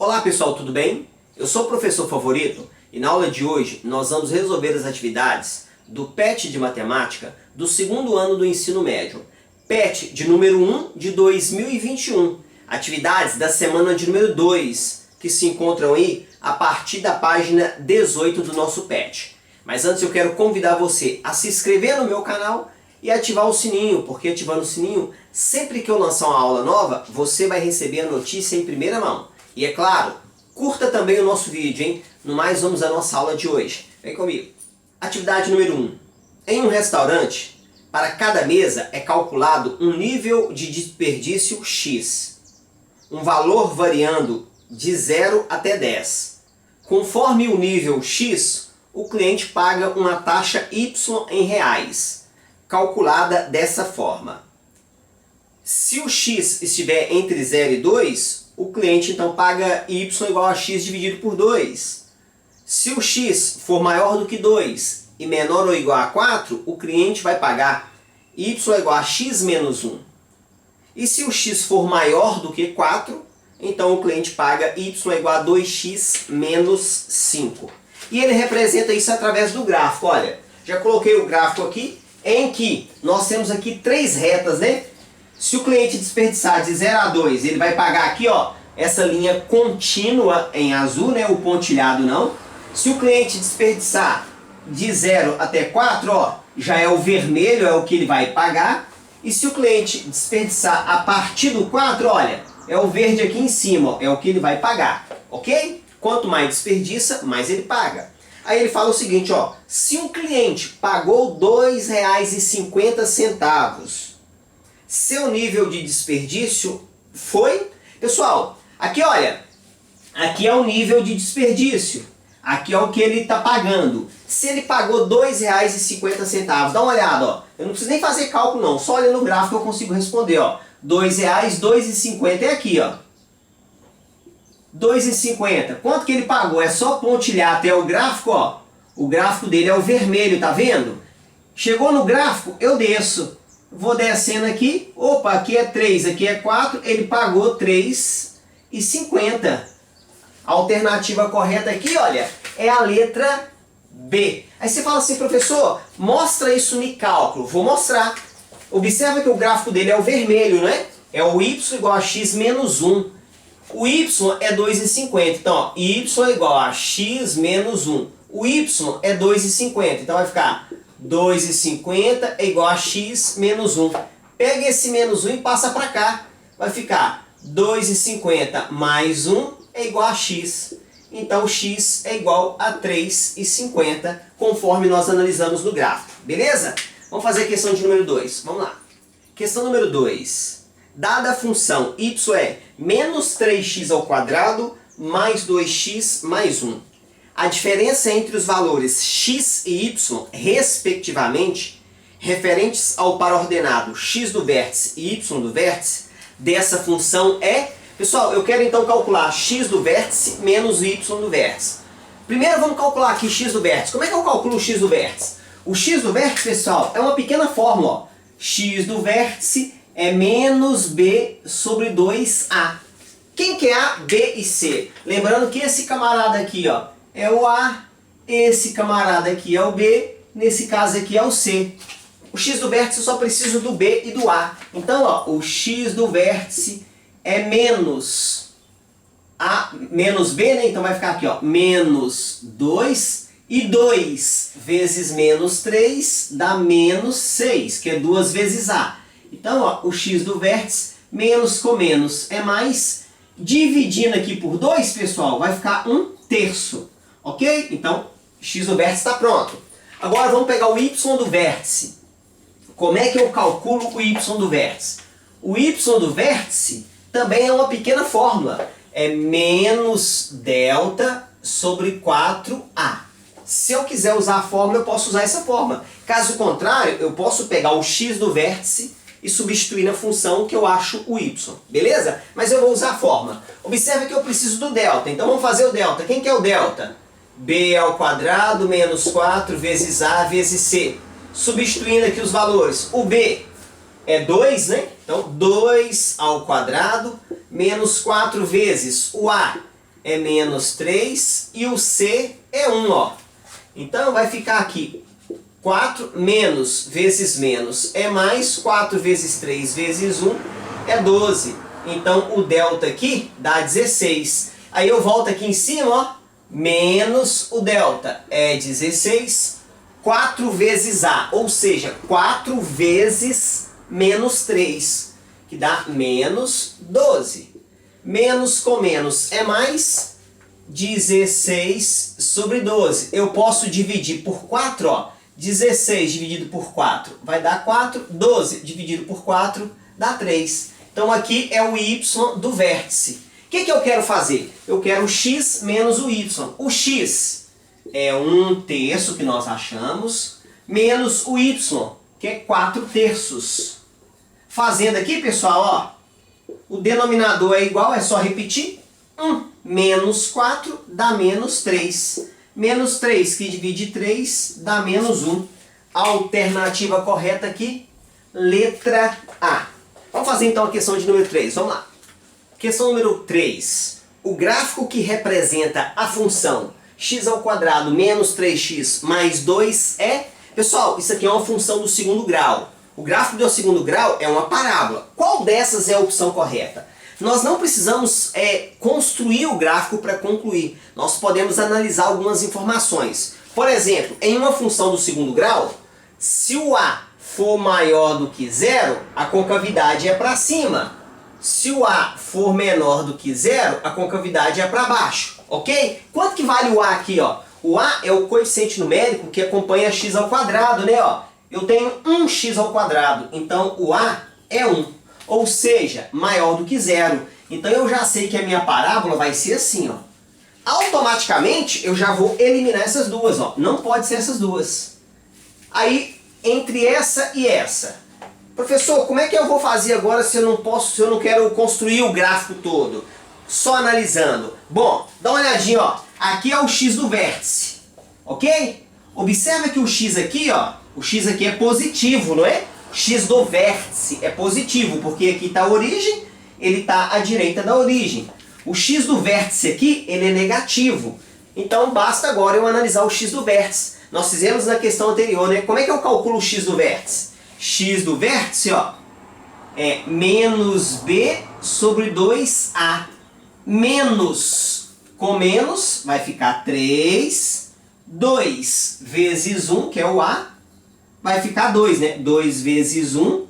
Olá pessoal, tudo bem? Eu sou o professor Favorito e na aula de hoje nós vamos resolver as atividades do PET de Matemática do segundo ano do ensino médio. PET de número 1 de 2021. Atividades da semana de número 2, que se encontram aí a partir da página 18 do nosso PET. Mas antes eu quero convidar você a se inscrever no meu canal e ativar o sininho, porque ativando o sininho, sempre que eu lançar uma aula nova, você vai receber a notícia em primeira mão. E é claro, curta também o nosso vídeo, hein? No mais, vamos à nossa aula de hoje. Vem comigo. Atividade número 1. Em um restaurante, para cada mesa é calculado um nível de desperdício X. Um valor variando de 0 até 10. Conforme o nível X, o cliente paga uma taxa Y em reais, calculada dessa forma. Se o X estiver entre 0 e 2, o cliente então paga Y igual a X dividido por 2. Se o X for maior do que 2 e menor ou igual a 4, o cliente vai pagar Y igual a X menos 1. E se o X for maior do que 4, então o cliente paga Y igual a 2X menos 5. E ele representa isso através do gráfico. Olha, já coloquei o gráfico aqui, em que nós temos aqui três retas, né? Se o cliente desperdiçar de 0 a 2, ele vai pagar aqui, ó, essa linha contínua em azul, né? O pontilhado não. Se o cliente desperdiçar de 0 até 4, ó, já é o vermelho, é o que ele vai pagar. E se o cliente desperdiçar a partir do 4, olha, é o verde aqui em cima, ó, é o que ele vai pagar, ok? Quanto mais desperdiça, mais ele paga. Aí ele fala o seguinte, ó, se um cliente pagou R$ 2,50, seu nível de desperdício foi... Pessoal, aqui olha, aqui é o nível de desperdício, aqui é o que ele está pagando. Se ele pagou R$ 2,50, dá uma olhada, ó, eu não preciso nem fazer cálculo não, só olha no gráfico eu consigo responder, ó, R$ 2,50 é aqui, ó. 2,50. Quanto que ele pagou? É só pontilhar até o gráfico, ó. O gráfico dele é o vermelho, tá vendo? Chegou no gráfico, eu desço. Vou descendo aqui. Opa, aqui é 3, aqui é 4. Ele pagou R$ 3,50. A alternativa correta aqui, olha, é a letra B. Aí você fala assim, professor, mostra isso no cálculo. Vou mostrar. Observa que o gráfico dele é o vermelho, né? É o Y igual a X menos 1. O Y é 2,50, então ó, Y é igual a X menos 1. O Y é 2,50, então vai ficar 2,50 é igual a X menos 1. Pega esse menos 1 e passa para cá. Vai ficar 2,50 mais 1 é igual a X. Então X é igual a 3,50, conforme nós analisamos no gráfico. Beleza? Vamos fazer a questão de número 2. Vamos lá. Questão número 2. Dada a função y é menos 3x ao quadrado mais 2x mais 1. A diferença entre os valores x e y, respectivamente, referentes ao par ordenado x do vértice e y do vértice, dessa função é... Pessoal, eu quero então calcular x do vértice menos y do vértice. Primeiro vamos calcular aqui x do vértice. Como é que eu calculo o x do vértice? O x do vértice, pessoal, é uma pequena fórmula. Ó. X do vértice é menos B sobre 2A. Quem que é A, B e C? Lembrando que esse camarada aqui, ó, é o A, esse camarada aqui é o B, nesse caso aqui é o C. O x do vértice eu só preciso do B e do A. Então, ó, o x do vértice é menos A, menos B, né? Então vai ficar aqui, ó, menos 2 e 2 vezes menos 3 dá menos 6, que é 2 vezes A. Então, ó, o x do vértice, menos com menos é mais. Dividindo aqui por 2, pessoal, vai ficar 1/3. Ok? Então, x do vértice está pronto. Agora vamos pegar o y do vértice. Como é que eu calculo o y do vértice? O y do vértice também é uma pequena fórmula. É menos delta sobre 4a. Se eu quiser usar a fórmula, eu posso usar essa fórmula. Caso contrário, eu posso pegar o x do vértice e substituir na função que eu acho o y, beleza? Mas eu vou usar a fórmula. Observe que eu preciso do delta, então vamos fazer o delta. Quem que é o delta? B ao quadrado menos 4 vezes A vezes C. Substituindo aqui os valores. O B é 2, né? Então 2 ao quadrado menos 4 vezes o A. é menos 3 e o C é 1, ó. Então vai ficar aqui 4 menos vezes menos é mais, 4 vezes 3 vezes 1 é 12. Então o delta aqui dá 16. Aí eu volto aqui em cima, ó, menos o delta é 16, 4 vezes A, ou seja, 4 vezes menos 3, que dá menos 12. Menos com menos é mais, 16 sobre 12. Eu posso dividir por 4, ó. 16 dividido por 4 vai dar 4, 12 dividido por 4 dá 3. Então aqui é o y do vértice. O que eu quero fazer? Eu quero o x menos o y. O x é 1/3 que nós achamos, menos o y, que é 4/3. Fazendo aqui, pessoal, ó, o denominador é igual, é só repetir. 1 menos 4 dá menos 3. Menos 3 que divide 3 dá menos 1. A alternativa correta aqui, letra A. Vamos fazer então a questão de número 3. Vamos lá. Questão número 3. O gráfico que representa a função x² menos 3x mais 2 é... Pessoal, isso aqui é uma função do segundo grau. O gráfico do segundo grau é uma parábola. Qual dessas é a opção correta? Nós não precisamos construir o gráfico para concluir. Nós podemos analisar algumas informações. Por exemplo, em uma função do segundo grau, se o A for maior do que 0, a concavidade é para cima. Se o A for menor do que 0, a concavidade é para baixo. Ok? Quanto que vale o A aqui, ó? O A é o coeficiente numérico que acompanha x², né? Ó, eu tenho 1x², então o A é 1. Ou seja, maior do que 0. Então eu já sei que a minha parábola vai ser assim, ó. Automaticamente eu já vou eliminar essas duas, ó. Não pode ser essas duas. Aí, entre essa e essa. Professor, como é que eu vou fazer agora se eu não quero construir o gráfico todo? Só analisando. Bom, dá uma olhadinha, ó. Aqui é o x do vértice. Ok? Observa que o x aqui, ó. O x aqui é positivo, não é? X do vértice é positivo, porque aqui está a origem, ele está à direita da origem. O x do vértice aqui, ele é negativo. Então basta agora eu analisar o x do vértice. Nós fizemos na questão anterior, né? Como é que eu calculo o x do vértice? X do vértice, ó, é menos b sobre 2a. Menos com menos vai ficar 3. 2 vezes 1, que é o a, vai ficar 2, né? 2 vezes 1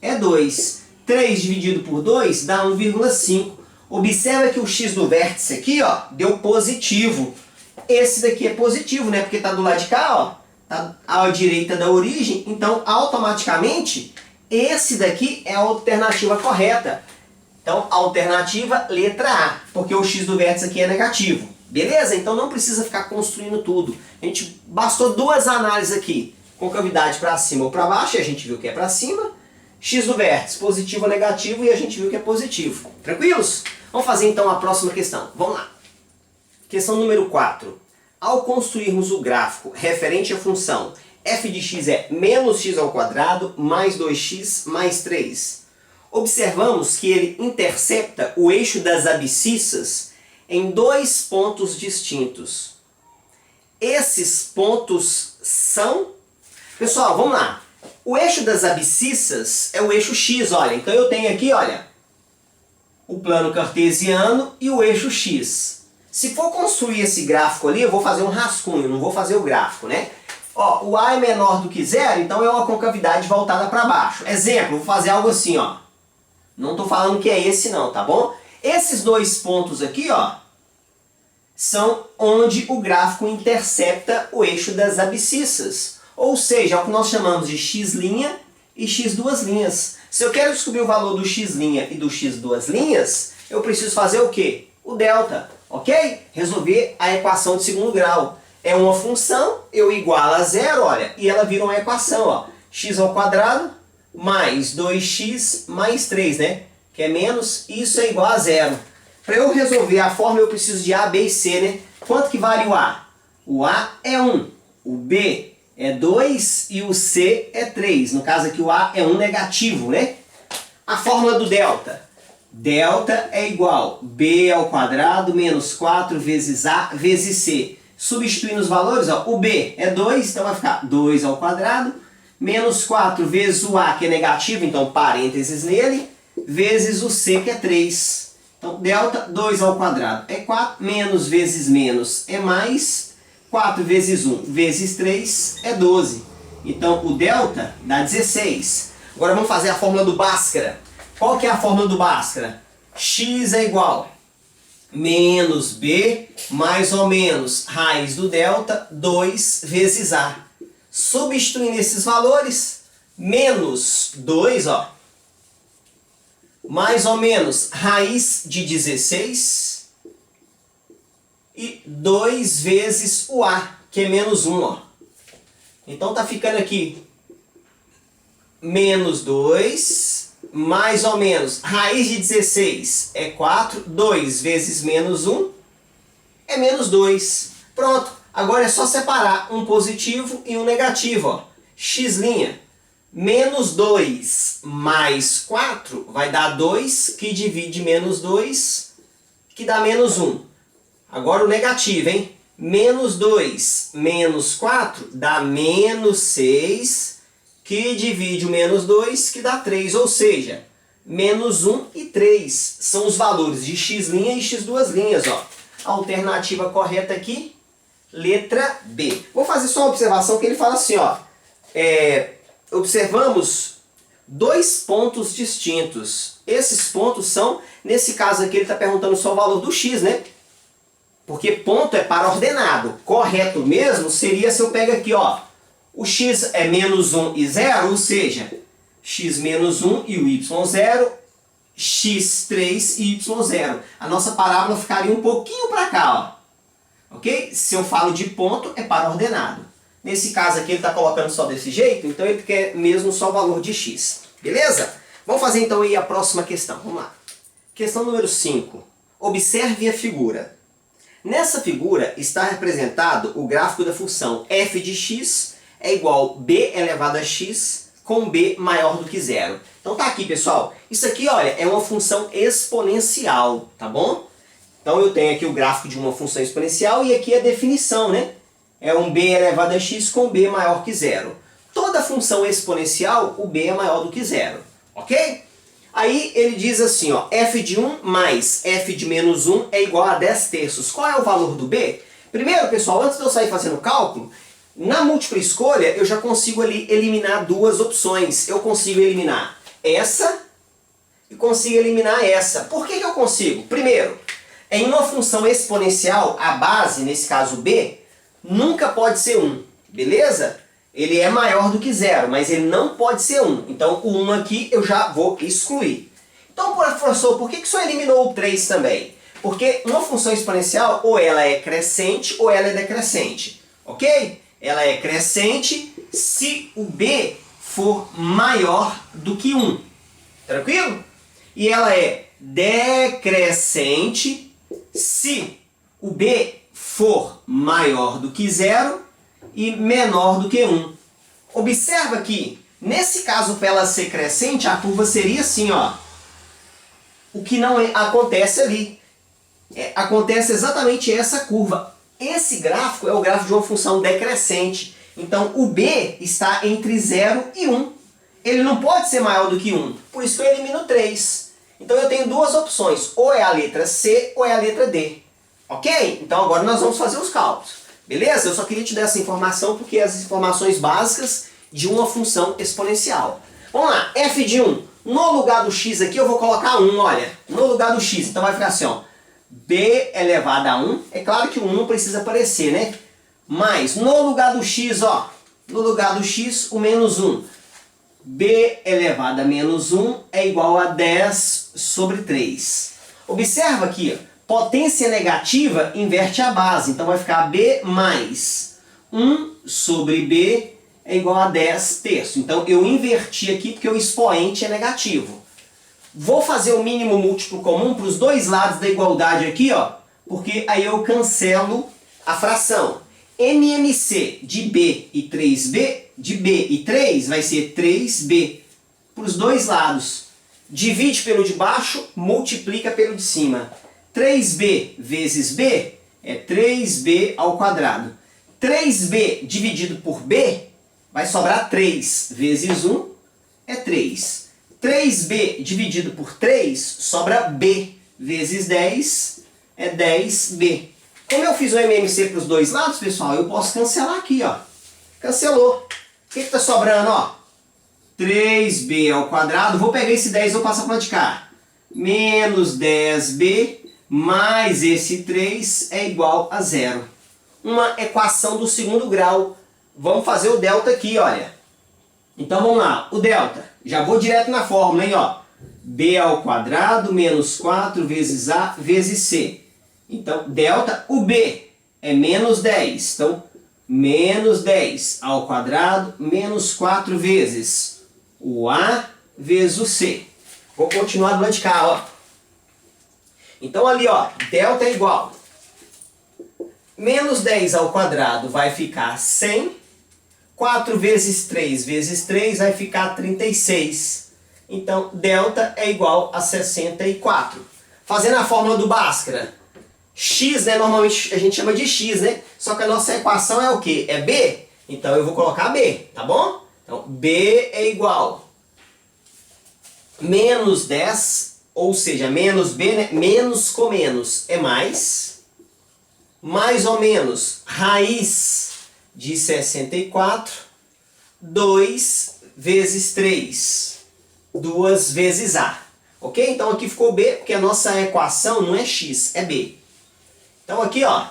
é 2. 3 dividido por 2 dá 1,5. Observa que o x do vértice aqui, ó, deu positivo. Esse daqui é positivo, né? Porque está do lado de cá, ó, tá à direita da origem. Então, automaticamente, esse daqui é a alternativa correta. Então, alternativa letra A, porque o x do vértice aqui é negativo. Beleza? Então não precisa ficar construindo tudo. A gente bastou duas análises aqui. Concavidade para cima ou para baixo, e a gente viu que é para cima. X do vértice, positivo ou negativo, e a gente viu que é positivo. Tranquilos? Vamos fazer então a próxima questão. Vamos lá. Questão número 4. Ao construirmos o gráfico referente à função f de x é menos x² mais 2x mais 3, observamos que ele intercepta o eixo das abscissas em dois pontos distintos. Esses pontos são... Pessoal, vamos lá. O eixo das abscissas é o eixo x, olha. Então eu tenho aqui, olha, o plano cartesiano e o eixo x. Se for construir esse gráfico ali, eu vou fazer um rascunho, não vou fazer o gráfico, né? Ó, o A é menor do que 0, então é uma concavidade voltada para baixo. Exemplo, vou fazer algo assim, ó. Não estou falando que é esse não, tá bom? Esses dois pontos aqui, ó, são onde o gráfico intercepta o eixo das abscissas. Ou seja, é o que nós chamamos de x' e x duas linhas. Se eu quero descobrir o valor do x' e do x duas linhas, eu preciso fazer o quê? O delta, ok? Resolver a equação de segundo grau. É uma função, eu igualo a 0, olha, e ela vira uma equação, ó. X² mais 2x mais 3, né? Que é menos, isso é igual a 0. Para eu resolver a forma, eu preciso de A, B e C, né? Quanto que vale o A? O A é 1, o B é 2 e o C é 3. No caso aqui o A é 1 negativo, né? A fórmula do delta. Delta é igual a B ao quadrado menos 4 vezes A vezes C. Substituindo os valores, ó, o B é 2, então vai ficar 2 ao quadrado, menos 4 vezes o A, que é negativo, então parênteses nele, vezes o C, que é 3. Então, delta 2 ao quadrado é 4, menos vezes menos é mais, 4 vezes 1 vezes 3 é 12. Então, o delta dá 16. Agora vamos fazer a fórmula do Bhaskara. Qual que é a fórmula do Bhaskara? X é igual menos B mais ou menos raiz do delta 2 vezes A. Substituindo esses valores, menos 2, ó, mais ou menos raiz de 16 e 2 vezes o A, que é menos 1. Ó. Então tá ficando aqui menos 2, mais ou menos raiz de 16 é 4, 2 vezes menos 1 é menos 2. Pronto, agora é só separar um positivo e um negativo. Ó. X', menos 2 mais 4 vai dar 2, que divide menos 2, que dá menos 1. Agora o negativo, hein? Menos 2 menos 4 dá menos 6, que divide o menos 2, que dá 3. Ou seja, menos 1 e 3 são os valores de x' e x'. Ó. A alternativa correta aqui, letra B. Vou fazer só uma observação que ele fala assim, ó. Observamos dois pontos distintos. Esses pontos são, nesse caso aqui ele está perguntando só o valor do x, né? Porque ponto é para ordenado. Correto mesmo seria se eu pego aqui, ó. O x é menos 1 e 0, ou seja, x menos 1 e o y0, x3 e y0. A nossa parábola ficaria um pouquinho para cá, ó. Ok? Se eu falo de ponto, é para ordenado. Nesse caso aqui ele está colocando só desse jeito, então ele quer mesmo só o valor de x. Beleza? Vamos fazer então aí a próxima questão. Vamos lá. Questão número 5. Observe a figura. Nessa figura está representado o gráfico da função f de x é igual a b elevado a x com b maior do que zero. Então tá aqui, pessoal. Isso aqui, olha, é uma função exponencial, tá bom? Então eu tenho aqui o gráfico de uma função exponencial e aqui a definição, né? É um b elevado a x com b maior que zero. Toda função exponencial, o b é maior do que zero, ok? Aí ele diz assim, ó, f de 1 mais f de menos 1 é igual a 10 terços. Qual é o valor do b? Primeiro, pessoal, antes de eu sair fazendo o cálculo, na múltipla escolha eu já consigo ali eliminar duas opções. Eu consigo eliminar essa e consigo eliminar essa. Por que eu consigo? Primeiro, em uma função exponencial, a base, nesse caso b, nunca pode ser 1, beleza? Ele é maior do que zero, mas ele não pode ser 1. Então o 1 aqui eu já vou excluir. Então, professor, por que o senhor eliminou o 3 também? Porque uma função exponencial, ou ela é crescente ou ela é decrescente. Ok? Ela é crescente se o b for maior do que 1. Tranquilo? E ela é decrescente se o b for maior do que zero e menor do que 1. Observa que, nesse caso, para ela ser crescente, a curva seria assim, ó. O que não acontece ali. Acontece exatamente essa curva. Esse gráfico é o gráfico de uma função decrescente. Então, o b está entre 0 e 1. Ele não pode ser maior do que 1. Por isso que eu elimino 3. Então, eu tenho duas opções. Ou é a letra C ou é a letra D. Ok? Então, agora nós vamos fazer os cálculos. Beleza? Eu só queria te dar essa informação porque as informações básicas de uma função exponencial. Vamos lá, f de 1. No lugar do x aqui eu vou colocar 1, olha. No lugar do x, então vai ficar assim, ó. b elevado a 1. É claro que o 1 não precisa aparecer, né? Mas no lugar do x, ó. No lugar do x, o menos 1. b elevado a menos 1 é igual a 10 sobre 3. Observa aqui, ó. Potência negativa inverte a base, então vai ficar b mais 1 sobre b é igual a 10 terços. Então eu inverti aqui porque o expoente é negativo. Vou fazer o mínimo múltiplo comum para os dois lados da igualdade aqui, ó, porque aí eu cancelo a fração. MMC de b e 3b, de b e 3 vai ser 3b para os dois lados. Divide pelo de baixo, multiplica pelo de cima. 3b vezes b é 3b ao quadrado. 3b dividido por b vai sobrar 3 vezes 1 é 3. 3b dividido por 3 sobra b vezes 10 é 10b. Como eu fiz o MMC para os dois lados, pessoal, eu posso cancelar aqui, ó. Cancelou. O que está sobrando, ó? 3b ao quadrado. Vou pegar esse 10 e vou passar para lá de cá. Menos 10b mais esse 3 é igual a 0. Uma equação do segundo grau. Vamos fazer o delta aqui, olha. Então vamos lá. O delta. Já vou direto na fórmula, hein, ó. b ao quadrado menos 4 vezes a vezes c. Então, delta, o b é menos 10. Então, menos 10 ao quadrado menos 4 vezes o a vezes o c. Vou continuar do lado de cá, ó. Então, ali, ó, delta é igual. Menos 10 ao quadrado vai ficar 100. 4 vezes 3 vai ficar 36. Então, delta é igual a 64. Fazendo a fórmula do Bhaskara. X, né? Normalmente a gente chama de x, né? Só que a nossa equação é o quê? É b. Então, eu vou colocar b, tá bom? Então, b é igual menos 10, ou seja, menos b, né? Menos com menos é mais ou menos, raiz de 64, 2 vezes 3, 2 vezes a. Ok? Então aqui ficou b, porque a nossa equação não é x, é b. Então aqui, ó,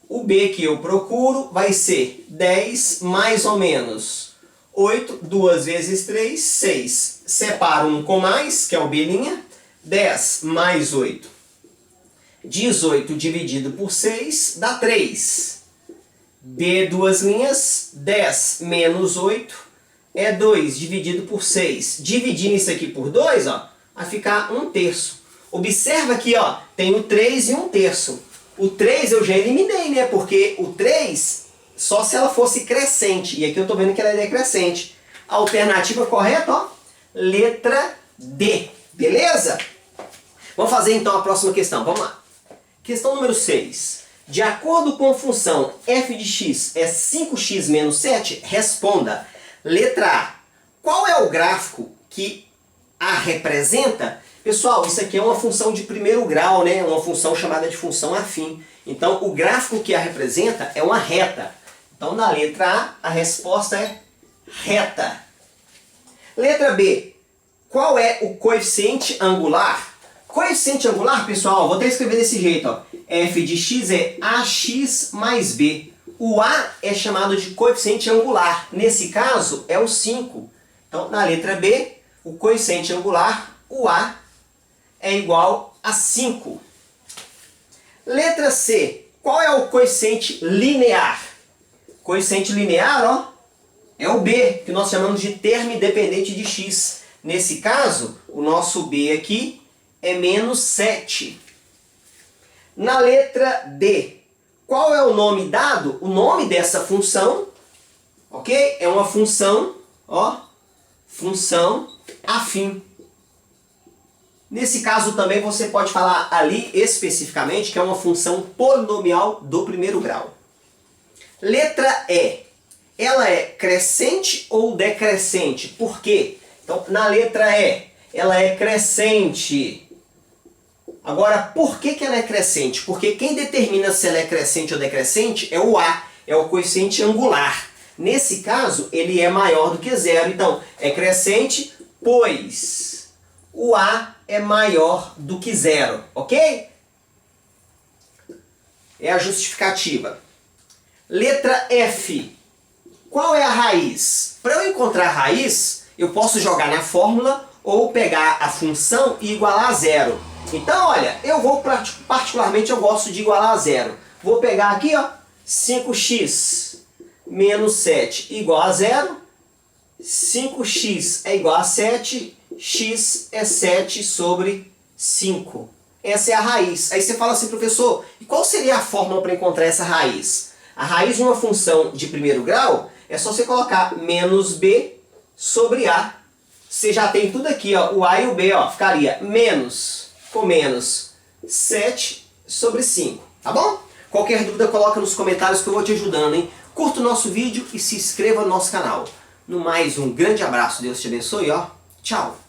o b que eu procuro vai ser 10 mais ou menos 8, 2 vezes 3, 6. Separo um com mais, que é o b', 10 mais 8. 18 dividido por 6 dá 3. B, duas linhas, 10 menos 8 é 2 dividido por 6. Dividindo isso aqui por 2, ó, vai ficar 1/3. Observa aqui, ó, tem o 3 e 1/3. O 3 eu já eliminei, né? Porque o 3, só se ela fosse crescente. E aqui eu estou vendo que ela é decrescente. A alternativa correta, ó, letra D. Beleza? Vamos fazer então a próxima questão. Vamos lá. Questão número 6. De acordo com a função f de x é 5x menos 7, responda. Letra A. Qual é o gráfico que a representa? Pessoal, isso aqui é uma função de primeiro grau, né? Uma função chamada de função afim. Então, o gráfico que a representa é uma reta. Então, na letra A, a resposta é reta. Letra B. Qual é o coeficiente angular? Coeficiente angular, pessoal, vou até escrever desse jeito, ó. F de x é ax mais b. O A é chamado de coeficiente angular. Nesse caso, é o 5. Então, na letra B, o coeficiente angular, o A, é igual a 5. Letra C. Qual é o coeficiente linear? Coeficiente linear, ó, é o B, que nós chamamos de termo independente de x. Nesse caso, o nosso B aqui é menos 7. Na letra D, qual é o nome dado? O nome dessa função, ok? É uma função, ó, função afim. Nesse caso também você pode falar ali especificamente que é uma função polinomial do primeiro grau. Letra E. Ela é crescente ou decrescente? Por quê? Então, na letra E, ela é crescente. Agora, por que ela é crescente? Porque quem determina se ela é crescente ou decrescente é o A, é o coeficiente angular. Nesse caso, ele é maior do que 0. Então, é crescente, pois o A é maior do que 0, ok? É a justificativa. Letra F. Qual é a raiz? Para eu encontrar a raiz, eu posso jogar na fórmula ou pegar a função e igualar a 0. Então, olha, particularmente eu gosto de igualar a 0. Vou pegar aqui, ó, 5x menos 7 igual a 0. 5x é igual a 7, x é 7 sobre 5. Essa é a raiz. Aí você fala assim, professor, e qual seria a fórmula para encontrar essa raiz? A raiz de uma função de primeiro grau é só você colocar menos b sobre a você já tem tudo aqui, ó, o A e o B, ó, ficaria menos com menos 7 sobre 5, tá bom? Qualquer dúvida coloca nos comentários que eu vou te ajudando, hein? Curta o nosso vídeo e se inscreva no nosso canal. No mais, um grande abraço, Deus te abençoe, ó. Tchau!